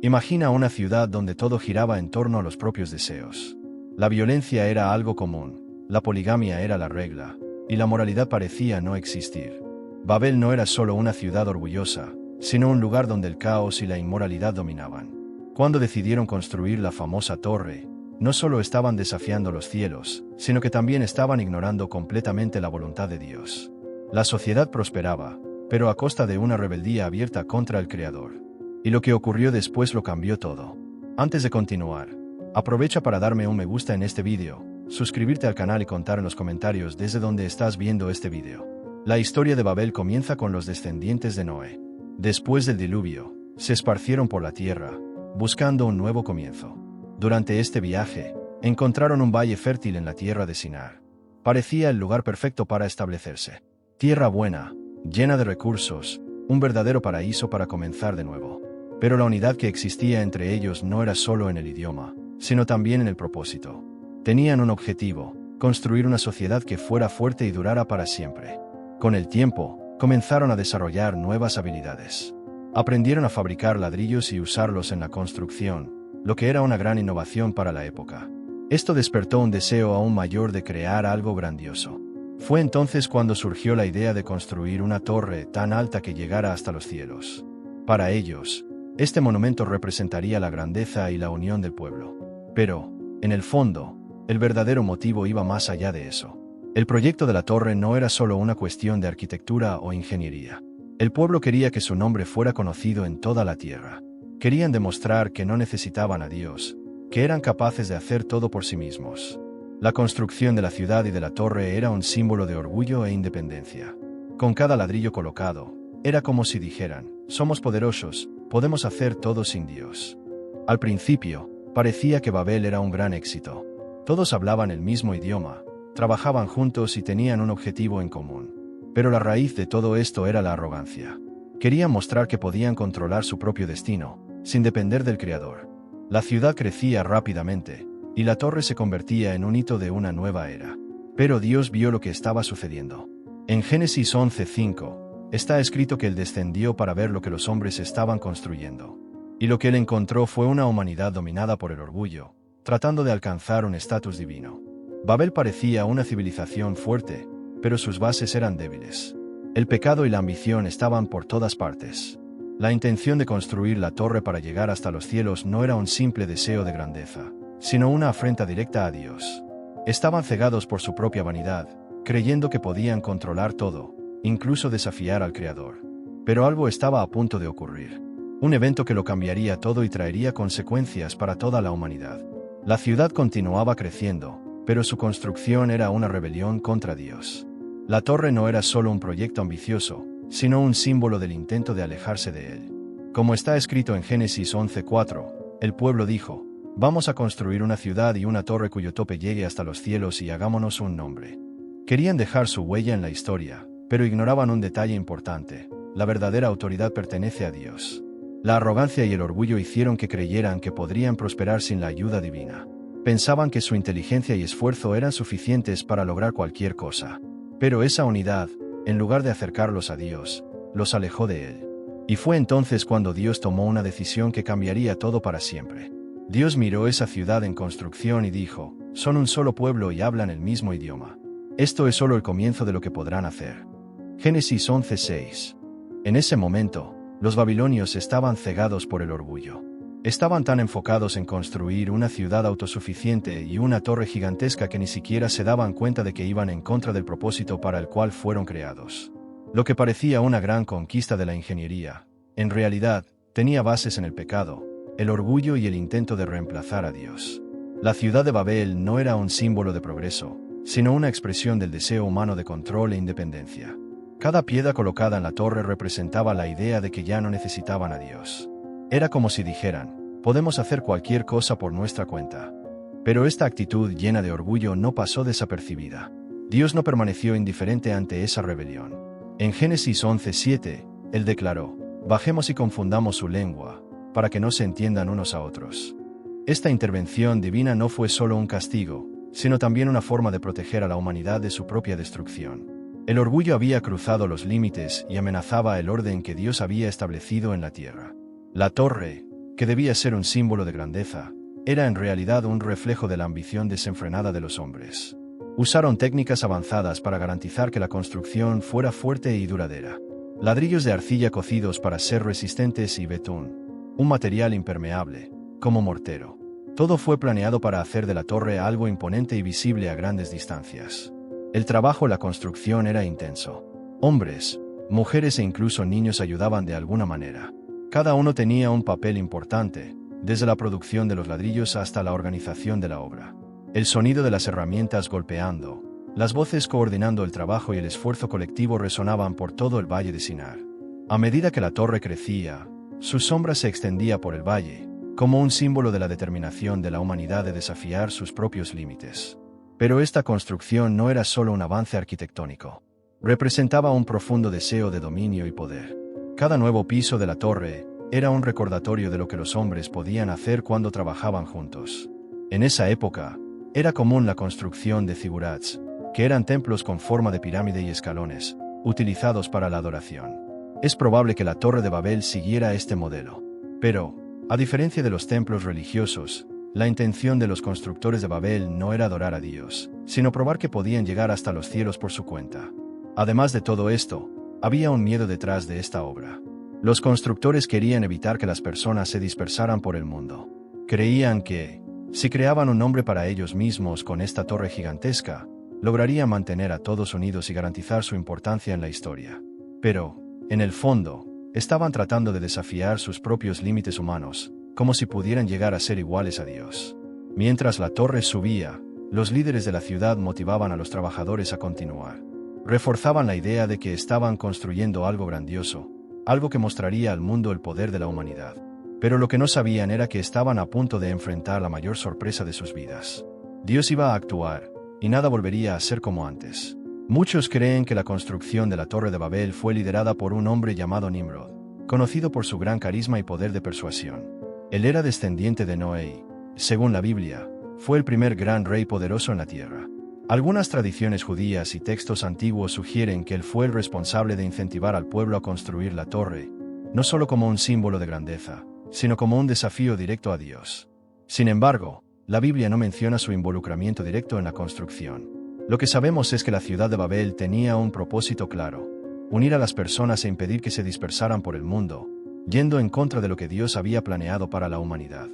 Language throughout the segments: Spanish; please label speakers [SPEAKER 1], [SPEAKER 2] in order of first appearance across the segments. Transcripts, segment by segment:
[SPEAKER 1] Imagina una ciudad donde todo giraba en torno a los propios deseos. La violencia era algo común, la poligamia era la regla, y la moralidad parecía no existir. Babel no era solo una ciudad orgullosa, sino un lugar donde el caos y la inmoralidad dominaban. Cuando decidieron construir la famosa torre, no solo estaban desafiando los cielos, sino que también estaban ignorando completamente la voluntad de Dios. La sociedad prosperaba, pero a costa de una rebeldía abierta contra el Creador. Y lo que ocurrió después lo cambió todo. Antes de continuar, aprovecha para darme un me gusta en este vídeo, suscribirte al canal y contar en los comentarios desde donde estás viendo este vídeo. La historia de Babel comienza con los descendientes de Noé. Después del diluvio, se esparcieron por la tierra, buscando un nuevo comienzo. Durante este viaje, encontraron un valle fértil en la tierra de Sinar. Parecía el lugar perfecto para establecerse. Tierra buena, llena de recursos, un verdadero paraíso para comenzar de nuevo. Pero la unidad que existía entre ellos no era solo en el idioma, sino también en el propósito. Tenían un objetivo: construir una sociedad que fuera fuerte y durara para siempre. Con el tiempo, comenzaron a desarrollar nuevas habilidades. Aprendieron a fabricar ladrillos y usarlos en la construcción, lo que era una gran innovación para la época. Esto despertó un deseo aún mayor de crear algo grandioso. Fue entonces cuando surgió la idea de construir una torre tan alta que llegara hasta los cielos. Para ellos, este monumento representaría la grandeza y la unión del pueblo. Pero, en el fondo, el verdadero motivo iba más allá de eso. El proyecto de la torre no era solo una cuestión de arquitectura o ingeniería. El pueblo quería que su nombre fuera conocido en toda la tierra. Querían demostrar que no necesitaban a Dios, que eran capaces de hacer todo por sí mismos. La construcción de la ciudad y de la torre era un símbolo de orgullo e independencia. Con cada ladrillo colocado, era como si dijeran: somos poderosos, podemos hacer todo sin Dios. Al principio, parecía que Babel era un gran éxito. Todos hablaban el mismo idioma, trabajaban juntos y tenían un objetivo en común. Pero la raíz de todo esto era la arrogancia. Querían mostrar que podían controlar su propio destino, sin depender del Creador. La ciudad crecía rápidamente, y la torre se convertía en un hito de una nueva era. Pero Dios vio lo que estaba sucediendo. En Génesis 11:5, está escrito que Él descendió para ver lo que los hombres estaban construyendo. Y lo que Él encontró fue una humanidad dominada por el orgullo, tratando de alcanzar un estatus divino. Babel parecía una civilización fuerte, pero sus bases eran débiles. El pecado y la ambición estaban por todas partes. La intención de construir la torre para llegar hasta los cielos no era un simple deseo de grandeza, sino una afrenta directa a Dios. Estaban cegados por su propia vanidad, creyendo que podían controlar todo, incluso desafiar al Creador. Pero algo estaba a punto de ocurrir. Un evento que lo cambiaría todo y traería consecuencias para toda la humanidad. La ciudad continuaba creciendo, pero su construcción era una rebelión contra Dios. La torre no era solo un proyecto ambicioso, sino un símbolo del intento de alejarse de Él. Como está escrito en Génesis 11:4, el pueblo dijo: vamos a construir una ciudad y una torre cuyo tope llegue hasta los cielos y hagámonos un nombre. Querían dejar su huella en la historia, pero ignoraban un detalle importante: la verdadera autoridad pertenece a Dios. La arrogancia y el orgullo hicieron que creyeran que podrían prosperar sin la ayuda divina. Pensaban que su inteligencia y esfuerzo eran suficientes para lograr cualquier cosa. Pero esa unidad, en lugar de acercarlos a Dios, los alejó de Él. Y fue entonces cuando Dios tomó una decisión que cambiaría todo para siempre. Dios miró esa ciudad en construcción y dijo: son un solo pueblo y hablan el mismo idioma. Esto es solo el comienzo de lo que podrán hacer. Génesis 11:6. En ese momento, los babilonios estaban cegados por el orgullo. Estaban tan enfocados en construir una ciudad autosuficiente y una torre gigantesca que ni siquiera se daban cuenta de que iban en contra del propósito para el cual fueron creados. Lo que parecía una gran conquista de la ingeniería, en realidad, tenía bases en el pecado, el orgullo y el intento de reemplazar a Dios. La ciudad de Babel no era un símbolo de progreso, sino una expresión del deseo humano de control e independencia. Cada piedra colocada en la torre representaba la idea de que ya no necesitaban a Dios. Era como si dijeran: podemos hacer cualquier cosa por nuestra cuenta. Pero esta actitud llena de orgullo no pasó desapercibida. Dios no permaneció indiferente ante esa rebelión. En Génesis 11:7, Él declaró: bajemos y confundamos su lengua, para que no se entiendan unos a otros. Esta intervención divina no fue solo un castigo, sino también una forma de proteger a la humanidad de su propia destrucción. El orgullo había cruzado los límites y amenazaba el orden que Dios había establecido en la tierra. La torre, que debía ser un símbolo de grandeza, era en realidad un reflejo de la ambición desenfrenada de los hombres. Usaron técnicas avanzadas para garantizar que la construcción fuera fuerte y duradera. Ladrillos de arcilla cocidos para ser resistentes y betún, un material impermeable, como mortero. Todo fue planeado para hacer de la torre algo imponente y visible a grandes distancias. El trabajo en la construcción era intenso. Hombres, mujeres e incluso niños ayudaban de alguna manera. Cada uno tenía un papel importante, desde la producción de los ladrillos hasta la organización de la obra. El sonido de las herramientas golpeando, las voces coordinando el trabajo y el esfuerzo colectivo resonaban por todo el valle de Sinar. A medida que la torre crecía, su sombra se extendía por el valle, como un símbolo de la determinación de la humanidad de desafiar sus propios límites. Pero esta construcción no era solo un avance arquitectónico. Representaba un profundo deseo de dominio y poder. Cada nuevo piso de la torre era un recordatorio de lo que los hombres podían hacer cuando trabajaban juntos. En esa época, era común la construcción de zigurats, que eran templos con forma de pirámide y escalones, utilizados para la adoración. Es probable que la Torre de Babel siguiera este modelo. Pero, a diferencia de los templos religiosos, la intención de los constructores de Babel no era adorar a Dios, sino probar que podían llegar hasta los cielos por su cuenta. Además de todo esto, había un miedo detrás de esta obra. Los constructores querían evitar que las personas se dispersaran por el mundo. Creían que, si creaban un nombre para ellos mismos con esta torre gigantesca, lograrían mantener a todos unidos y garantizar su importancia en la historia. Pero, en el fondo, estaban tratando de desafiar sus propios límites humanos, como si pudieran llegar a ser iguales a Dios. Mientras la torre subía, los líderes de la ciudad motivaban a los trabajadores a continuar. Reforzaban la idea de que estaban construyendo algo grandioso, algo que mostraría al mundo el poder de la humanidad. Pero lo que no sabían era que estaban a punto de enfrentar la mayor sorpresa de sus vidas. Dios iba a actuar, y nada volvería a ser como antes. Muchos creen que la construcción de la Torre de Babel fue liderada por un hombre llamado Nimrod, conocido por su gran carisma y poder de persuasión. Él era descendiente de Noé y, según la Biblia, fue el primer gran rey poderoso en la tierra. Algunas tradiciones judías y textos antiguos sugieren que él fue el responsable de incentivar al pueblo a construir la torre, no solo como un símbolo de grandeza, sino como un desafío directo a Dios. Sin embargo, la Biblia no menciona su involucramiento directo en la construcción. Lo que sabemos es que la ciudad de Babel tenía un propósito claro: unir a las personas e impedir que se dispersaran por el mundo, yendo en contra de lo que Dios había planeado para la humanidad.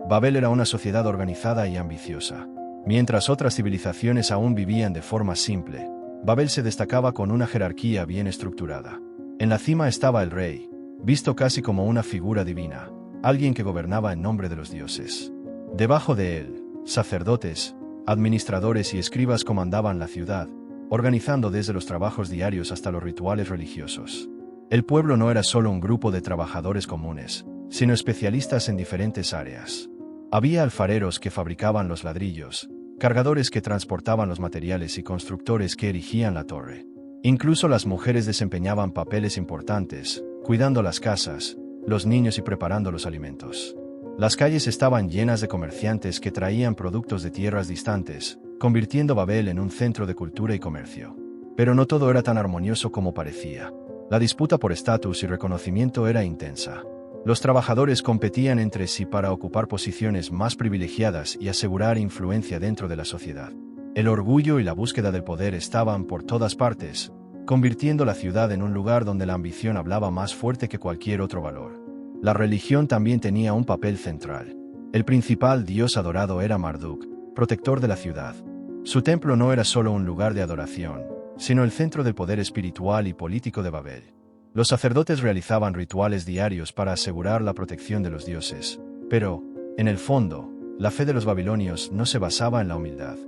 [SPEAKER 1] Babel era una sociedad organizada y ambiciosa. Mientras otras civilizaciones aún vivían de forma simple, Babel se destacaba con una jerarquía bien estructurada. En la cima estaba el rey, visto casi como una figura divina, alguien que gobernaba en nombre de los dioses. Debajo de él, sacerdotes, administradores y escribas comandaban la ciudad, organizando desde los trabajos diarios hasta los rituales religiosos. El pueblo no era solo un grupo de trabajadores comunes, sino especialistas en diferentes áreas. Había alfareros que fabricaban los ladrillos, cargadores que transportaban los materiales y constructores que erigían la torre. Incluso las mujeres desempeñaban papeles importantes, cuidando las casas, los niños y preparando los alimentos. Las calles estaban llenas de comerciantes que traían productos de tierras distantes, convirtiendo Babel en un centro de cultura y comercio. Pero no todo era tan armonioso como parecía. La disputa por estatus y reconocimiento era intensa. Los trabajadores competían entre sí para ocupar posiciones más privilegiadas y asegurar influencia dentro de la sociedad. El orgullo y la búsqueda del poder estaban por todas partes, convirtiendo la ciudad en un lugar donde la ambición hablaba más fuerte que cualquier otro valor. La religión también tenía un papel central. El principal dios adorado era Marduk, protector de la ciudad. Su templo no era solo un lugar de adoración, sino el centro del poder espiritual y político de Babel. Los sacerdotes realizaban rituales diarios para asegurar la protección de los dioses, pero, en el fondo, la fe de los babilonios no se basaba en la humildad.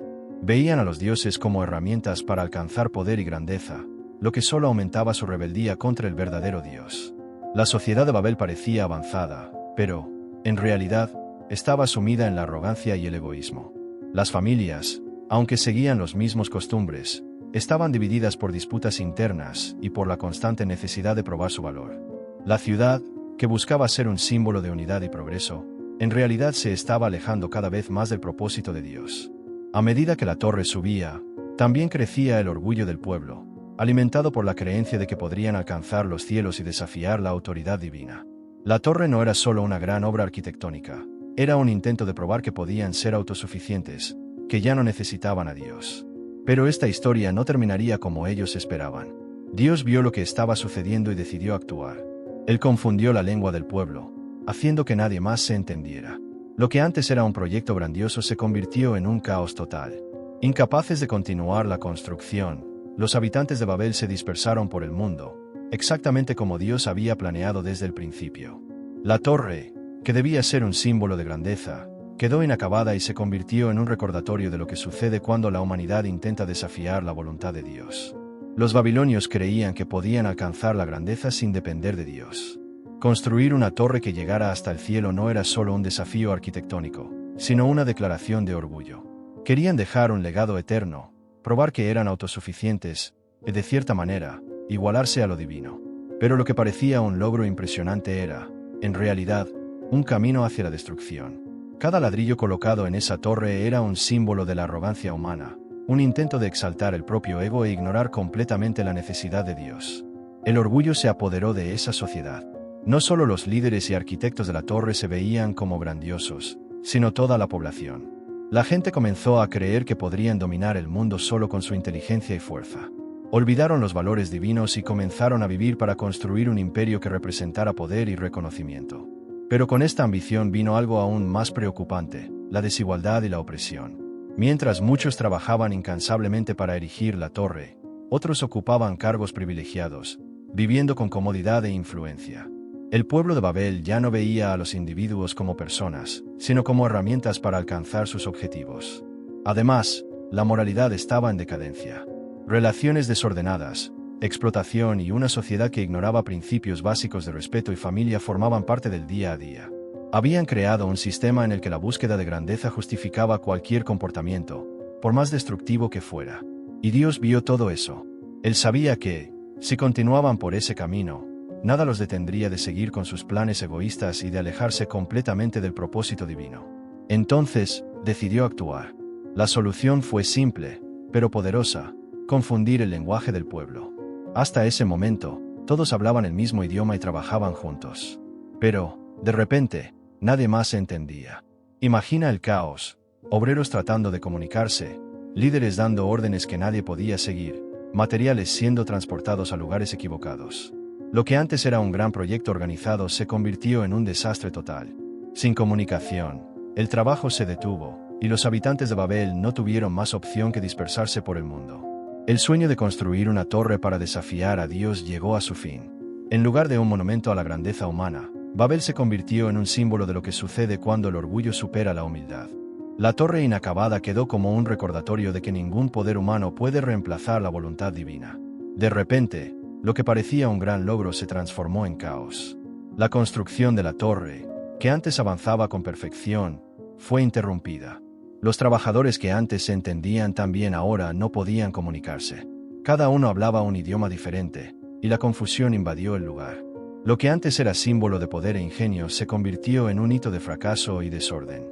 [SPEAKER 1] Veían a los dioses como herramientas para alcanzar poder y grandeza, lo que solo aumentaba su rebeldía contra el verdadero Dios. La sociedad de Babel parecía avanzada, pero, en realidad, estaba sumida en la arrogancia y el egoísmo. Las familias, aunque seguían los mismos costumbres, estaban divididas por disputas internas y por la constante necesidad de probar su valor. La ciudad, que buscaba ser un símbolo de unidad y progreso, en realidad se estaba alejando cada vez más del propósito de Dios. A medida que la torre subía, también crecía el orgullo del pueblo, alimentado por la creencia de que podrían alcanzar los cielos y desafiar la autoridad divina. La torre no era solo una gran obra arquitectónica, era un intento de probar que podían ser autosuficientes, que ya no necesitaban a Dios. Pero esta historia no terminaría como ellos esperaban. Dios vio lo que estaba sucediendo y decidió actuar. Él confundió la lengua del pueblo, haciendo que nadie más se entendiera. Lo que antes era un proyecto grandioso se convirtió en un caos total. Incapaces de continuar la construcción, los habitantes de Babel se dispersaron por el mundo, exactamente como Dios había planeado desde el principio. La torre, que debía ser un símbolo de grandeza, quedó inacabada y se convirtió en un recordatorio de lo que sucede cuando la humanidad intenta desafiar la voluntad de Dios. Los babilonios creían que podían alcanzar la grandeza sin depender de Dios. Construir una torre que llegara hasta el cielo no era solo un desafío arquitectónico, sino una declaración de orgullo. Querían dejar un legado eterno, probar que eran autosuficientes, y de cierta manera, igualarse a lo divino. Pero lo que parecía un logro impresionante era, en realidad, un camino hacia la destrucción. Cada ladrillo colocado en esa torre era un símbolo de la arrogancia humana, un intento de exaltar el propio ego e ignorar completamente la necesidad de Dios. El orgullo se apoderó de esa sociedad. No solo los líderes y arquitectos de la torre se veían como grandiosos, sino toda la población. La gente comenzó a creer que podrían dominar el mundo solo con su inteligencia y fuerza. Olvidaron los valores divinos y comenzaron a vivir para construir un imperio que representara poder y reconocimiento. Pero con esta ambición vino algo aún más preocupante, la desigualdad y la opresión. Mientras muchos trabajaban incansablemente para erigir la torre, otros ocupaban cargos privilegiados, viviendo con comodidad e influencia. El pueblo de Babel ya no veía a los individuos como personas, sino como herramientas para alcanzar sus objetivos. Además, la moralidad estaba en decadencia. Relaciones desordenadas, explotación y una sociedad que ignoraba principios básicos de respeto y familia formaban parte del día a día. Habían creado un sistema en el que la búsqueda de grandeza justificaba cualquier comportamiento, por más destructivo que fuera. Y Dios vio todo eso. Él sabía que, si continuaban por ese camino, nada los detendría de seguir con sus planes egoístas y de alejarse completamente del propósito divino. Entonces, decidió actuar. La solución fue simple, pero poderosa: confundir el lenguaje del pueblo. Hasta ese momento, todos hablaban el mismo idioma y trabajaban juntos. Pero, de repente, nadie más se entendía. Imagina el caos: obreros tratando de comunicarse, líderes dando órdenes que nadie podía seguir, materiales siendo transportados a lugares equivocados. Lo que antes era un gran proyecto organizado se convirtió en un desastre total. Sin comunicación, el trabajo se detuvo, y los habitantes de Babel no tuvieron más opción que dispersarse por el mundo. El sueño de construir una torre para desafiar a Dios llegó a su fin. En lugar de un monumento a la grandeza humana, Babel se convirtió en un símbolo de lo que sucede cuando el orgullo supera la humildad. La torre inacabada quedó como un recordatorio de que ningún poder humano puede reemplazar la voluntad divina. De repente, lo que parecía un gran logro se transformó en caos. La construcción de la torre, que antes avanzaba con perfección, fue interrumpida. Los trabajadores que antes se entendían tan bien ahora no podían comunicarse. Cada uno hablaba un idioma diferente, y la confusión invadió el lugar. Lo que antes era símbolo de poder e ingenio se convirtió en un hito de fracaso y desorden.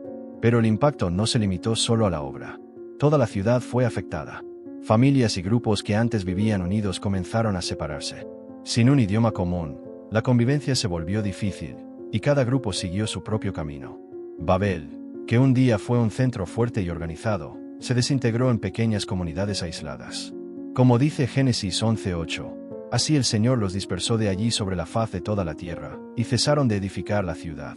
[SPEAKER 1] Pero el impacto no se limitó solo a la obra. Toda la ciudad fue afectada. Familias y grupos que antes vivían unidos comenzaron a separarse. Sin un idioma común, la convivencia se volvió difícil, y cada grupo siguió su propio camino. Babel, que un día fue un centro fuerte y organizado, se desintegró en pequeñas comunidades aisladas. Como dice Génesis 11:8, así el Señor los dispersó de allí sobre la faz de toda la tierra, y cesaron de edificar la ciudad.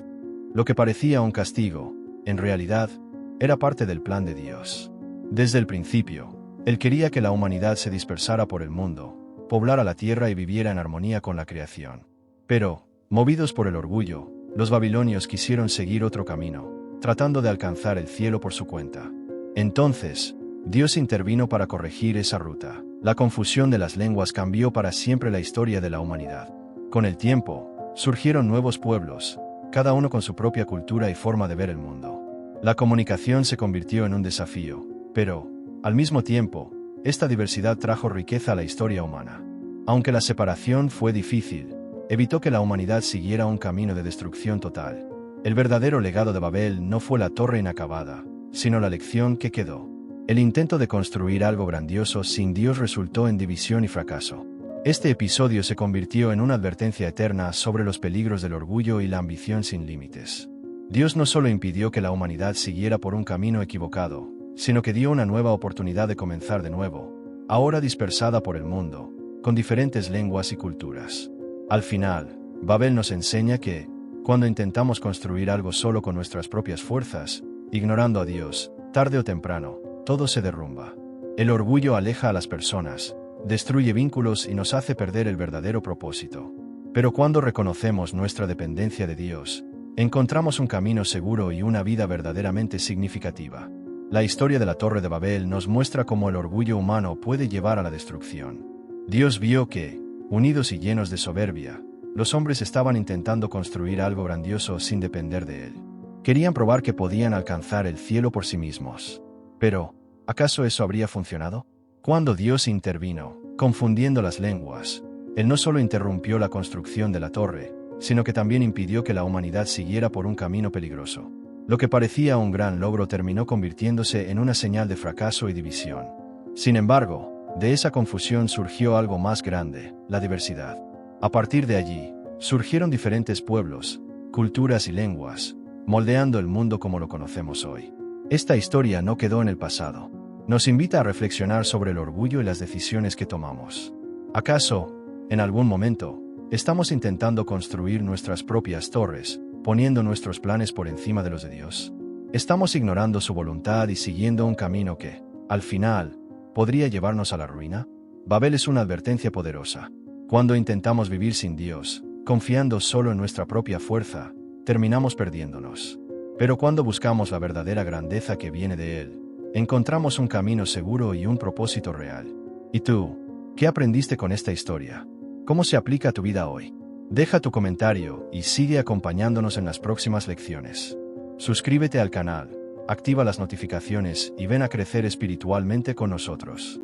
[SPEAKER 1] Lo que parecía un castigo, en realidad, era parte del plan de Dios. Desde el principio, Él quería que la humanidad se dispersara por el mundo, poblara la tierra y viviera en armonía con la creación. Pero, movidos por el orgullo, los babilonios quisieron seguir otro camino, tratando de alcanzar el cielo por su cuenta. Entonces, Dios intervino para corregir esa ruta. La confusión de las lenguas cambió para siempre la historia de la humanidad. Con el tiempo, surgieron nuevos pueblos, cada uno con su propia cultura y forma de ver el mundo. La comunicación se convirtió en un desafío, pero, al mismo tiempo, esta diversidad trajo riqueza a la historia humana. Aunque la separación fue difícil, evitó que la humanidad siguiera un camino de destrucción total. El verdadero legado de Babel no fue la torre inacabada, sino la lección que quedó. El intento de construir algo grandioso sin Dios resultó en división y fracaso. Este episodio se convirtió en una advertencia eterna sobre los peligros del orgullo y la ambición sin límites. Dios no solo impidió que la humanidad siguiera por un camino equivocado, sino que dio una nueva oportunidad de comenzar de nuevo, ahora dispersada por el mundo, con diferentes lenguas y culturas. Al final, Babel nos enseña que, cuando intentamos construir algo solo con nuestras propias fuerzas, ignorando a Dios, tarde o temprano, todo se derrumba. El orgullo aleja a las personas, destruye vínculos y nos hace perder el verdadero propósito. Pero cuando reconocemos nuestra dependencia de Dios, encontramos un camino seguro y una vida verdaderamente significativa. La historia de la Torre de Babel nos muestra cómo el orgullo humano puede llevar a la destrucción. Dios vio que, unidos y llenos de soberbia, los hombres estaban intentando construir algo grandioso sin depender de él. Querían probar que podían alcanzar el cielo por sí mismos. Pero, ¿acaso eso habría funcionado? Cuando Dios intervino, confundiendo las lenguas, Él no solo interrumpió la construcción de la torre, sino que también impidió que la humanidad siguiera por un camino peligroso. Lo que parecía un gran logro terminó convirtiéndose en una señal de fracaso y división. Sin embargo, de esa confusión surgió algo más grande, la diversidad. A partir de allí, surgieron diferentes pueblos, culturas y lenguas, moldeando el mundo como lo conocemos hoy. Esta historia no quedó en el pasado. Nos invita a reflexionar sobre el orgullo y las decisiones que tomamos. ¿Acaso, en algún momento, estamos intentando construir nuestras propias torres, poniendo nuestros planes por encima de los de Dios? ¿Estamos ignorando su voluntad y siguiendo un camino que, al final, podría llevarnos a la ruina? Babel es una advertencia poderosa. Cuando intentamos vivir sin Dios, confiando solo en nuestra propia fuerza, terminamos perdiéndonos. Pero cuando buscamos la verdadera grandeza que viene de Él, encontramos un camino seguro y un propósito real. ¿Y tú? ¿Qué aprendiste con esta historia? ¿Cómo se aplica a tu vida hoy? Deja tu comentario y sigue acompañándonos en las próximas lecciones. Suscríbete al canal, activa las notificaciones y ven a crecer espiritualmente con nosotros.